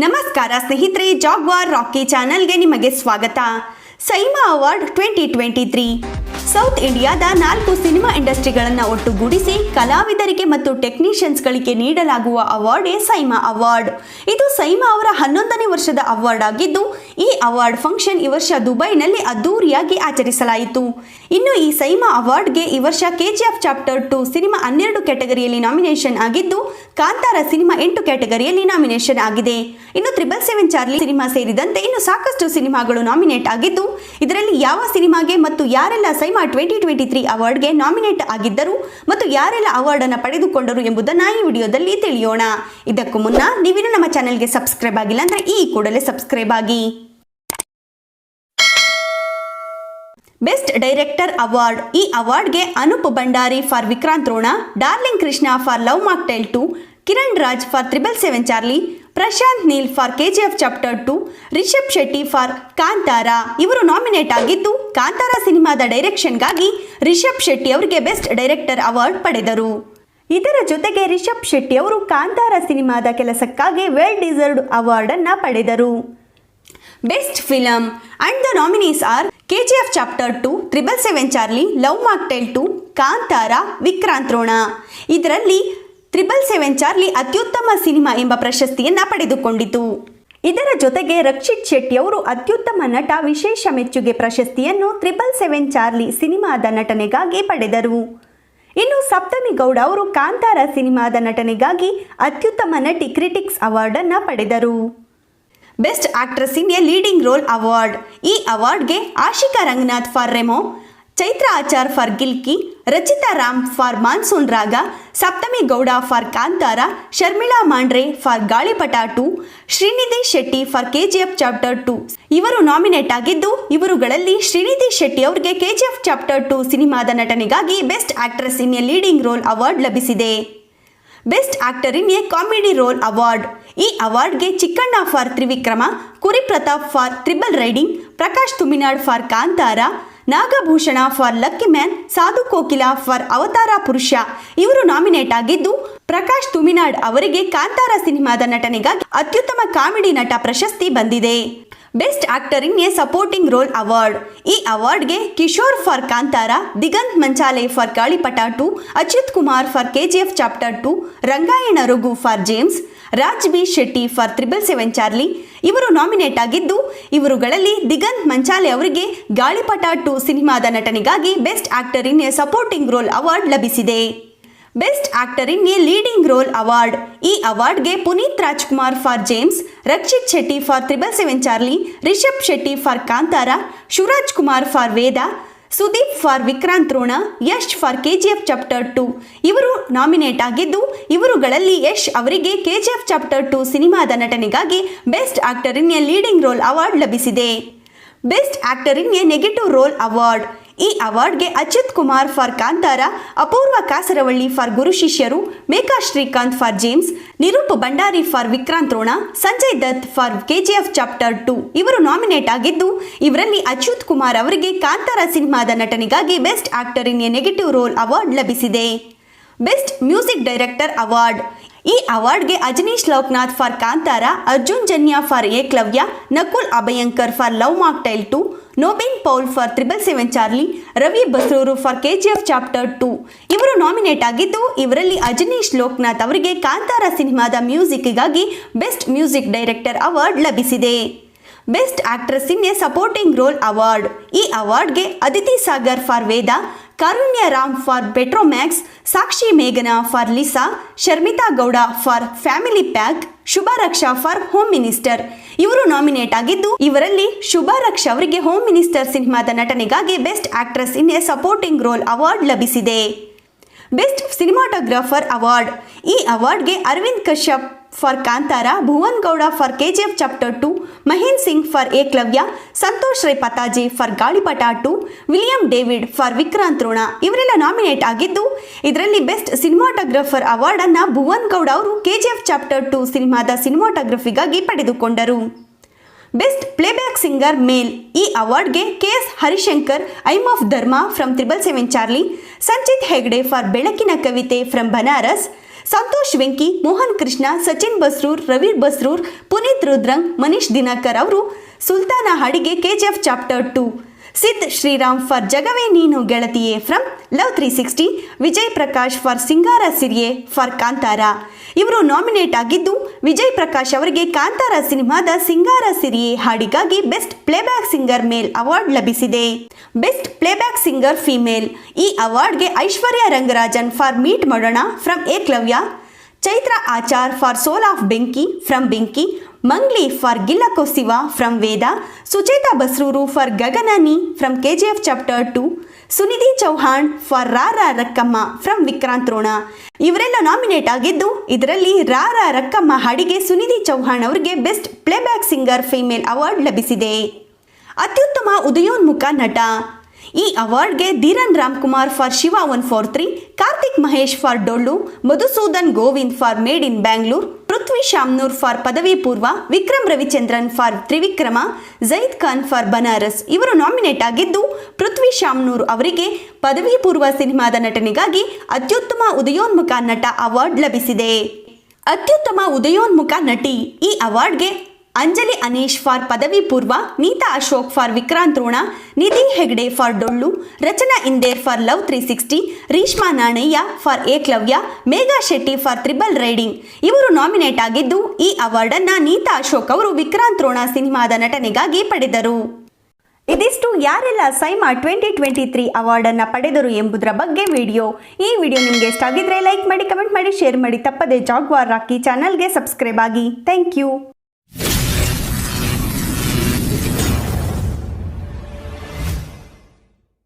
ನಮಸ್ಕಾರ ಸ್ನೇಹಿತರೆ, ಜಾಗ್ವಾರ್ ರಾಕಿ ಚಾನೆಲ್ಗೆ ನಿಮಗೆ ಸ್ವಾಗತ. ಸೈಮಾ ಅವಾರ್ಡ್ 2023 ಸೌತ್ ಇಂಡಿಯಾದ 4 ಸಿನಿಮಾ ಇಂಡಸ್ಟ್ರಿಗಳನ್ನು ಒಟ್ಟುಗೂಡಿಸಿ ಕಲಾವಿದರಿಗೆ ಮತ್ತು ಟೆಕ್ನಿಷಿಯನ್ಸ್ಗಳಿಗೆ ನೀಡಲಾಗುವ ಅವಾರ್ಡೇ ಸೈಮಾ ಅವಾರ್ಡ್. ಇದು ಸೈಮಾ ಅವರ 11ನೇ ವರ್ಷದ ಅವಾರ್ಡ್ ಆಗಿದ್ದು, ಈ ಅವಾರ್ಡ್ ಫಂಕ್ಷನ್ ಈ ವರ್ಷ ದುಬೈನಲ್ಲಿ ಅದ್ದೂರಿಯಾಗಿ ಆಚರಿಸಲಾಯಿತು. ಇನ್ನು ಈ ಸೈಮಾ ಅವಾರ್ಡ್ಗೆ ಈ ವರ್ಷ KGF ಚಾಪ್ಟರ್ 2 ಸಿನಿಮಾ 12 ಕ್ಯಾಟಗರಿಯಲ್ಲಿ ನಾಮಿನೇಷನ್ ಆಗಿದ್ದು, ಕಾಂತಾರ ಸಿನಿಮಾ 8 ಕ್ಯಾಟಗರಿಯಲ್ಲಿ ನಾಮಿನೇಷನ್ ಆಗಿದೆ. ಇನ್ನು 777 ಚಾರ್ಲಿ ಸಿನಿಮಾ ಸೇರಿದಂತೆ ಇನ್ನು ಸಾಕಷ್ಟು ಸಿನಿಮಾಗಳು ನಾಮಿನೇಟ್ ಆಗಿದ್ದು, ಇದರಲ್ಲಿ ಯಾವ ಸಿನಿಮಾಗೆ ಮತ್ತು ಯಾರೆಲ್ಲ ಸೈಮಾ 2023 ಅವಾರ್ಡ್ಗೆ ನಾಮಿನೇಟ್ ಆಗಿದ್ದರು ಮತ್ತು ಯಾರೆಲ್ಲ ಅವಾರ್ಡ್ ಅನ್ನು ಪಡೆದುಕೊಂಡರು ಎಂಬುದನ್ನು ಈ ವಿಡಿಯೋದಲ್ಲಿ ತಿಳಿಯೋಣ. ಇದಕ್ಕೂ ಮುನ್ನ ನೀವಿನ್ನು ನಮ್ಮ ಚಾನೆಲ್ಗೆ ಸಬ್ಸ್ಕ್ರೈಬ್ ಆಗಿಲ್ಲ ಅಂದ್ರೆ ಈ ಕೂಡಲೇ ಸಬ್ಸ್ಕ್ರೈಬ್ ಆಗಿ. Best director award. ಈ ಅವಾರ್ಡ್ಗೆ Anup Bhandari for Vikrant Rona, darling Krishna for love mocktail 2, Kiran Raj for 777 Charlie, Prashanth Neel for KGF chapter 2, Rishab Shetty for Kantara ಇವರು ನಾಮಿನೇಟ್ ಆಗಿದ್ದು, ಕಾಂತಾರ ಸಿನಿಮಾದ ಡೈರೆಕ್ಷನ್ಗಾಗಿ ರಿಷಬ್ ಶೆಟ್ಟಿ ಅವರಿಗೆ ಬೆಸ್ಟ್ ಡೈರೆಕ್ಟರ್ ಅವಾರ್ಡ್ ಪಡೆದರು. ಇದರ ಜೊತೆಗೆ ರಿಷಬ್ ಶೆಟ್ಟಿ ಅವರು ಕಾಂತಾರ ಸಿನಿಮಾದ ಕೆಲಸಕ್ಕಾಗಿ ವೆಲ್ ಡಿಸರ್ವ್ಡ್ ಅವಾರ್ಡ್ ಅನ್ನು ಪಡೆದರು. Best film and the nominees are KGF chapter 2, 777 Charlie, love mocktail 2, Vikrant, Rona ರೋಣ. ಇದರಲ್ಲಿ 777 ಚಾರ್ಲಿ ಅತ್ಯುತ್ತಮ ಸಿನಿಮಾ ಎಂಬ ಪ್ರಶಸ್ತಿಯನ್ನು ಪಡೆದುಕೊಂಡಿತು. ಇದರ ಜೊತೆಗೆ ರಕ್ಷಿತ್ ಶೆಟ್ಟಿ ಅವರು ಅತ್ಯುತ್ತಮ ನಟ ವಿಶೇಷ ಮೆಚ್ಚುಗೆ ಪ್ರಶಸ್ತಿಯನ್ನು 777 ಚಾರ್ಲಿ ಸಿನಿಮಾದ ನಟನೆಗಾಗಿ ಪಡೆದರು. ಇನ್ನು ಸಪ್ತಮಿ ಗೌಡ ಅವರು ಕಾಂತಾರ ಸಿನಿಮಾದ ನಟನೆಗಾಗಿ ಅತ್ಯುತ್ತಮ ನಟಿ ಕ್ರಿಟಿಕ್ಸ್ ಅವಾರ್ಡ್ ಅನ್ನು ಪಡೆದರು. Best actress in a leading role award. ಈ ಅವಾರ್ಡ್ಗೆ Ashika Ranganath for Remo, Chaitra Achar for Gilki, Rachita Ram for monsoon Raga, Saptami Gowda for Kantara, Sharmila Mandre for Gaalipata 2, Srinidhi Shetty for KGF chapter 2 ಇವರು ನಾಮಿನೇಟ್ ಆಗಿದ್ದು, ಇವರುಗಳಲ್ಲಿ ಶ್ರೀನಿಧಿ ಶೆಟ್ಟಿ ಅವರಿಗೆ KGF ಚಾಪ್ಟರ್ 2 ಸಿನಿಮಾದ ನಟನೆಗಾಗಿ best actress in a leading role award ಲಭಿಸಿದೆ. Best actor in a comedy role award. ಈ ಅವಾರ್ಡ್ಗೆ Chikkanna for Trivikrama, Kuri Pratap for triple riding, Prakash Thuminad for Kantara, Nagabhushana for lucky man, Sadhu Kokila for ಅವತಾರ ಪುರುಷ ಇವರು ನಾಮಿನೇಟ್ ಆಗಿದ್ದು, ಪ್ರಕಾಶ್ ತುಮಿನಾಡ್ ಅವರಿಗೆ ಕಾಂತಾರ ಸಿನಿಮಾದ ನಟನೆಗಾಗಿ ಅತ್ಯುತ್ತಮ ಕಾಮಿಡಿ ನಟ ಪ್ರಶಸ್ತಿ ಬಂದಿದೆ. Best actor in a supporting role award. ಈ ಅವಾರ್ಡ್ಗೆ Kishore for Kantara, Diganth Manchale for Gaalipata 2, Achyuth Kumar for KGF chapter 2, Rangayana Raghu for James, Raj B Shetty for 777 Charlie ಇವರು ನಾಮಿನೇಟ್ ಆಗಿದ್ದು, ಇವರುಗಳಲ್ಲಿ ದಿಗಂತ್ ಮಂಚಾಲೆ ಅವರಿಗೆ ಗಾಳಿಪಟ 2 ಸಿನಿಮಾದ ನಟನೆಗಾಗಿ best actor in a supporting role award ಲಭಿಸಿದೆ. Best actor in a leading role award. ಈ ಅವಾರ್ಡ್ಗೆ Puneeth Rajkumar for James, Rakshit Shetty for 777 Charlie, Rishab Shetty for Kantara, Shivaraj Kumar for Vedha, Sudeep for Vikrant Rona, Yash for KGF chapter 2 ಇವರು ನಾಮಿನೇಟ್ ಆಗಿದ್ದು, ಇವರುಗಳಲ್ಲಿ ಯಶ್ ಅವರಿಗೆ KGF ಚಾಪ್ಟರ್ 2 ಸಿನಿಮಾದ ನಟನೆಗಾಗಿ best actor in a leading role award ಲಭಿಸಿದೆ. Best actor in a negative role award. ಈ ಅವಾರ್ಡ್ಗೆ Achyuth Kumar for Kantara, Apoorva Kasaravalli for Guru Shishyaru, Meka Srikanth for James, Nirup Bhandari for Vikrant Rona, Sanjay Dutt for KGF chapter 2 ಇವರು nominate ಆಗಿದ್ದು, ಇವರಲ್ಲಿ ಅಚ್ಯುತ್ ಕುಮಾರ್ ಅವರಿಗೆ ಕಾಂತಾರ ಸಿನಿಮಾದ ನಟನೆಗಾಗಿ best actor in a negative role award ಲಭಿಸಿದೆ. Best music director award. ಈ ಅವಾರ್ಡ್ಗೆ Ajaneesh Loknath for Kantara, Arjun Janya for Ekalavya, Nakul Abhyankar for love mocktail 2, Nobin Paul for 777 Charlie, Ravi Basrur for KGF chapter 2 ಇವರು ನಾಮಿನೇಟ್ ಆಗಿದ್ದು, ಇವರಲ್ಲಿ ಅಜನೀಶ್ ಲೋಕನಾಥ್ ಅವರಿಗೆ ಕಾಂತಾರ ಸಿನಿಮಾದ ಮ್ಯೂಸಿಕ್ಗಾಗಿ ಬೆಸ್ಟ್ ಮ್ಯೂಸಿಕ್ ಡೈರೆಕ್ಟರ್ ಅವಾರ್ಡ್ ಲಭಿಸಿದೆ. Best actress in a supporting role award. ಈ ಅವಾರ್ಡ್ಗೆ Aditi Sagar for Vedha, Karunya Ram for Petromax, Sakshi ಮೇಘನಾ for Lisa, Sharmitha Gowda for family pack, Shubha Raksha for home minister ಇವರು ನಾಮಿನೇಟ್ ಆಗಿದ್ದು, ಇವರಲ್ಲಿ ಶುಭಾ ರಕ್ಷಾ ಅವರಿಗೆ ಹೋಮ್ ಮಿನಿಸ್ಟರ್ ಸಿನಿಮಾದ ನಟನೆಗಾಗಿ best actress in a supporting role award ಲಭಿಸಿದೆ. Best cinematographer award. ಈ ಅವಾರ್ಡ್ಗೆ Arvind Kashyap for Kantara, Bhuvan Gowda for KGF chapter 2, Mahen Singh for Ekalavya, Santhosh Rai Pathaje for Gaalipata 2, William David for Vikrant Rona ಇವರೆಲ್ಲ ನಾಮಿನೇಟ್ ಆಗಿದ್ದು, ಇದರಲ್ಲಿ ಬೆಸ್ಟ್ ಸಿನಿಮಾಟೋಗ್ರಾಫರ್ ಅವಾರ್ಡ್ ಅನ್ನು ಭುವನ್ ಗೌಡ ಅವರು KGF ಚಾಪ್ಟರ್ 2 ಸಿನಿಮಾದ ಸಿನಿಮಾಟೋಗ್ರಫಿಗಾಗಿ ಪಡೆದುಕೊಂಡರು. Best playback singer male. ಈ ಅವಾರ್ಡ್ಗೆ KS Harishankar I'm of Dharma from 777 Charlie, Sanchith Hegde for ಬೆಳಕಿನ ಕವಿತೆ ಫ್ರಮ್ ಬನಾರಸ್, ಸಂತೋಷ್ ವೆಂಕಿ, ಮೋಹನ್ ಕೃಷ್ಣ, ಸಚಿನ್ ಬಸ್ರೂರ್, ರವಿ ಬಸ್ರೂರ್, ಪುನೀತ್ ರುದ್ರಂಗ್, ಮನೀಶ್ ದಿನಕರ್ ಅವರು ಸುಲ್ತಾನ ಹಾಡಿಗೆ KGF chapter 2, Sid Sriram for ಜಗವೇ ನೀನು ಗೆಳತಿಯೇ from love 360, Vijay Prakash for ಸಿಂಗಾರ ಸಿರಿಯೆ ಫಾರ್ ಕಾಂತಾರ. ಇವರು ನಾಮಿನೇಟ್ ಆಗಿದ್ದು, ವಿಜಯ್ ಪ್ರಕಾಶ್ ಅವರಿಗೆ ಕಾಂತಾರ ಸಿನಿಮಾದ ಸಿಂಗಾರ ಸಿರಿಯೆ ಹಾಡಿಗಾಗಿ best playback singer male award ಲಭಿಸಿದೆ. ಬೆಸ್ಟ್ ಪ್ಲೇಬ್ಯಾಕ್ ಸಿಂಗರ್ ಫಿಮೇಲ್ ಈ ಅವಾರ್ಡ್ಗೆ ಐಶ್ವರ್ಯ ರಂಗರಾಜನ್ ಫಾರ್ ಮೀಟ್ ಮಾಡೋಣ from Ekalavya, Chaitra Achar for soul of Benki from Benki, Mangli for ಗಿಲ್ಲಕೋ ಶಿವ ಫ್ರಮ್ ವೇದ, ಸುಚೇತಾ ಬಸ್ರೂರು ಫಾರ್ ಗಗನನಿ from KGF chapter 2, Sunidhi Chauhan for ರಾರಾ ರಕ್ಕಮ್ಮ ಫ್ರಮ್ ವಿಕ್ರಾಂತ್ ರೋಣ. ಇವರೆಲ್ಲ ನಾಮಿನೇಟ್ ಆಗಿದ್ದು, ಇದರಲ್ಲಿ ರಾರಾ ರಕ್ಕಮ್ಮ ಹಾಡಿಗೆ ಸುನಿಧಿ ಚೌಹಾಣ್ ಅವರಿಗೆ best playback singer female award ಲಭಿಸಿದೆ. ಅತ್ಯುತ್ತಮ ಉದಯೋನ್ಮುಖ ನಟ ಈ ಅವಾರ್ಡ್ಗೆ ಧೀರನ್ ರಾಮ್ಕುಮಾರ್ ಫಾರ್ ಶಿವ 143, ಕಾರ್ತಿಕ್ ಮಹೇಶ್ ಫಾರ್ ಡೊಳ್ಳು, Madhusudan Govind for made in Bangalore, Prithvi Shamanur for Padavi ಪೂರ್ವ, ವಿಕ್ರಮ್ ರವಿಚಂದ್ರನ್ ಫಾರ್ ತ್ರಿವಿಕ್ರಮ, ಜೈದ್ ಖಾನ್ ಫಾರ್ ಬನಾರಸ್. ಇವರು ನಾಮಿನೇಟ್ ಆಗಿದ್ದು, ಪೃಥ್ವಿ ಶಾಮ್ನೂರ್ ಅವರಿಗೆ ಪದವಿ ಪೂರ್ವ ಸಿನಿಮಾದ ನಟನೆಗಾಗಿ ಅತ್ಯುತ್ತಮ ಉದಯೋನ್ಮುಖ ನಟ ಅವಾರ್ಡ್ ಲಭಿಸಿದೆ. ಅತ್ಯುತ್ತಮ ಉದಯೋನ್ಮುಖ ನಟಿ ಈ ಅವಾರ್ಡ್ಗೆ Anjali Anish for Padavi Poorva, Neetha Ashok for Vikrant Rona, Nidhi Hegde for Dollu, Rachana Inder for love 360, Reeshma Nanaiah for Ekalavya, Megha Shetty for triple riding. ಇವರು ನಾಮಿನೇಟ್ ಆಗಿದ್ದು, ಈ ಅವಾರ್ಡನ್ನು ನೀತಾ ಅಶೋಕ್ ಅವರು ವಿಕ್ರಾಂತ್ ರೋಣ ಸಿನಿಮಾದ ನಟನೆಗಾಗಿ ಪಡೆದರು. ಇದಿಷ್ಟು ಯಾರೆಲ್ಲ ಸೈಮಾ 2023 ಅವಾರ್ಡನ್ನು ಪಡೆದರು ಎಂಬುದರ ಬಗ್ಗೆ ವಿಡಿಯೋ. ಈ ವಿಡಿಯೋ ನಿಮಗೆ ಇಷ್ಟ ಆಗಿದ್ರೆ ಲೈಕ್ ಮಾಡಿ, ಕಮೆಂಟ್ ಮಾಡಿ, ಶೇರ್ ಮಾಡಿ. ತಪ್ಪದೆ ಜಾಗ್ವಾರ್ ರಾಕಿ ಚಾನಲ್ಗೆ ಸಬ್ಸ್ಕ್ರೈಬ್ ಆಗಿ. Thank you.